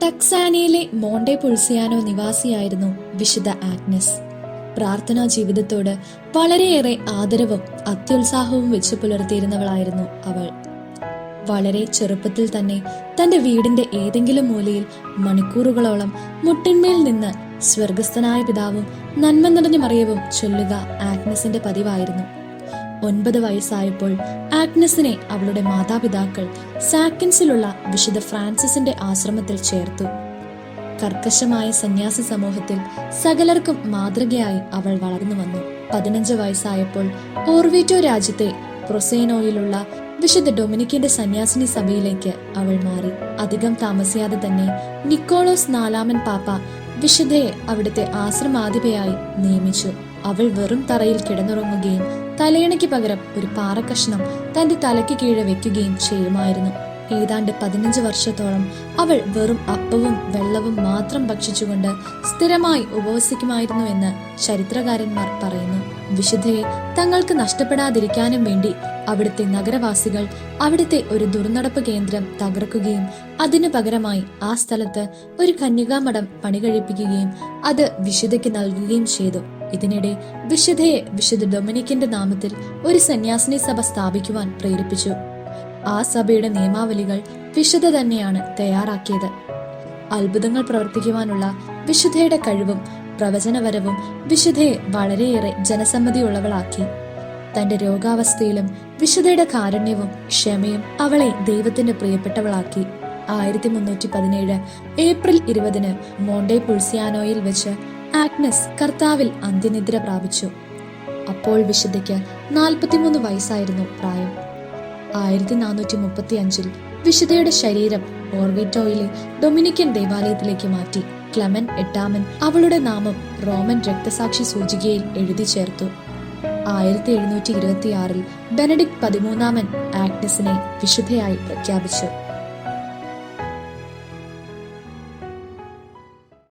ടക്സാനിയിലെ Monte പുൾസിയാനോ നിവാസിയായിരുന്നു വിശുദ്ധ Agnes. പ്രാർത്ഥനാ ജീവിതത്തോട് വളരെയേറെ ആദരവും അത്യുത്സാഹവും വെച്ചു പുലർത്തിയിരുന്നവളായിരുന്നു അവൾ. വളരെ ചെറുപ്പത്തിൽ തന്നെ തന്റെ വീടിന്റെ ഏതെങ്കിലും മൂലയിൽ മണിക്കൂറുകളോളം മുട്ടിന്മേൽ നിന്ന് സ്വർഗസ്ഥനായ പിതാവും നന്മ നിറഞ്ഞ മറിയവും ചൊല്ലുക ആഗ്നസിന്റെ പതിവായിരുന്നു. 9 വയസ്സായപ്പോൾ ആഗ്നസിനെ അവളുടെ മാതാപിതാക്കൾ സാക്കിൻസിലുള്ള വിശുദ്ധ ഫ്രാൻസിസിന്റെ ആശ്രമത്തിൽ ചേർത്തു. കർക്കശമായ സന്യാസി സമൂഹത്തിൽ സകലർക്കും മാതൃകയായി അവൾ വളർന്നു വന്നു. 15 വയസ്സായപ്പോൾ ഓർവീറ്റോ രാജ്യത്തെ പ്രൊസേനോയിലുള്ള വിശുദ്ധ ഡൊമിനിക്കിന്റെ സന്യാസിനി സഭയിലേക്ക് അവൾ മാറി. അധികം താമസിയാതെ തന്നെ നിക്കോളോസ് 4-ാമൻ പാപ്പ വിശുദ്ധയെ അവിടുത്തെ ആശ്രമാധിപയായി നിയമിച്ചു. അവൾ വെറും തറയിൽ കിടന്നുറങ്ങുകയും തലയണയ്ക്ക് പകരം ഒരു പാറക്കഷ്ണം തന്റെ തലയ്ക്ക് കീഴെ വെക്കുകയും ചെയ്യുമായിരുന്നു. ഏതാണ്ട് 15 വർഷത്തോളം അവൾ വെറും അപ്പവും വെള്ളവും മാത്രം ഭക്ഷിച്ചുകൊണ്ട് സ്ഥിരമായി ഉപവസിക്കുമായിരുന്നു എന്ന് ചരിത്രകാരന്മാർ പറയുന്നു. വിശുദ്ധയെ തങ്ങൾക്ക് നഷ്ടപ്പെടാതിരിക്കാനും വേണ്ടി അവിടുത്തെ നഗരവാസികൾ അവിടുത്തെ ഒരു ദുർനടപ്പ് കേന്ദ്രം തകർക്കുകയും അതിനു പകരമായി ആ സ്ഥലത്ത് ഒരു കന്യകാമഠം പണികഴിപ്പിക്കുകയും അത് വിശുദ്ധയ്ക്ക് നൽകുകയും ചെയ്തു. ഇതിനിടെ വിശുദ്ധയെ വിശുദ്ധ ഡൊമിനിക്കിന്റെ നാമത്തിൽ ഒരു സന്യാസിനി സഭ സ്ഥാപിക്കുവാൻ പ്രേരിപ്പിച്ചു. ആ സഭയുടെ നിയമാവലികൾ വിശുദ്ധ തന്നെയാണ് തയ്യാറാക്കിയത്. അത്ഭുതങ്ങൾ പ്രവർത്തിക്കുവാനുള്ള വിശുദ്ധയുടെ കഴിവും പ്രവചനവരവും വിശുദ്ധയെ വളരെയേറെ ജനസമ്മതിയുള്ളവളാക്കി. തന്റെ രോഗാവസ്ഥയിലും വിശുദ്ധയുടെ കാരുണ്യവും ക്ഷമയും അവളെ ദൈവത്തിന്റെ പ്രിയപ്പെട്ടവളാക്കി. 1317 ഏപ്രിൽ 20 മോണ്ടെ പുൾസിയാനോയിൽ വെച്ച് ആഗ്നസ് കർത്താവിൽ അന്ത്യനിദ്ര പ്രാപിച്ചു. അപ്പോൾ വിശുദ്ധയ്ക്ക് 43 വയസ്സായിരുന്നു പ്രായം. 1435 വിശുദ്ധയുടെ ശരീരം ഓർവിറ്റോയിലെ ഡൊമിനിക്കൻ ദേവാലയത്തിലേക്ക് മാറ്റി. ക്ലെമൻ 8-ാമൻ അവളുടെ നാമം റോമൻ രക്തസാക്ഷി സൂചികയിൽ എഴുതി ചേർത്തു. 1726 ബെനഡിക്ട് 13-ാമൻ ആഗ്നസിനെ വിശുദ്ധയായി പ്രഖ്യാപിച്ചു.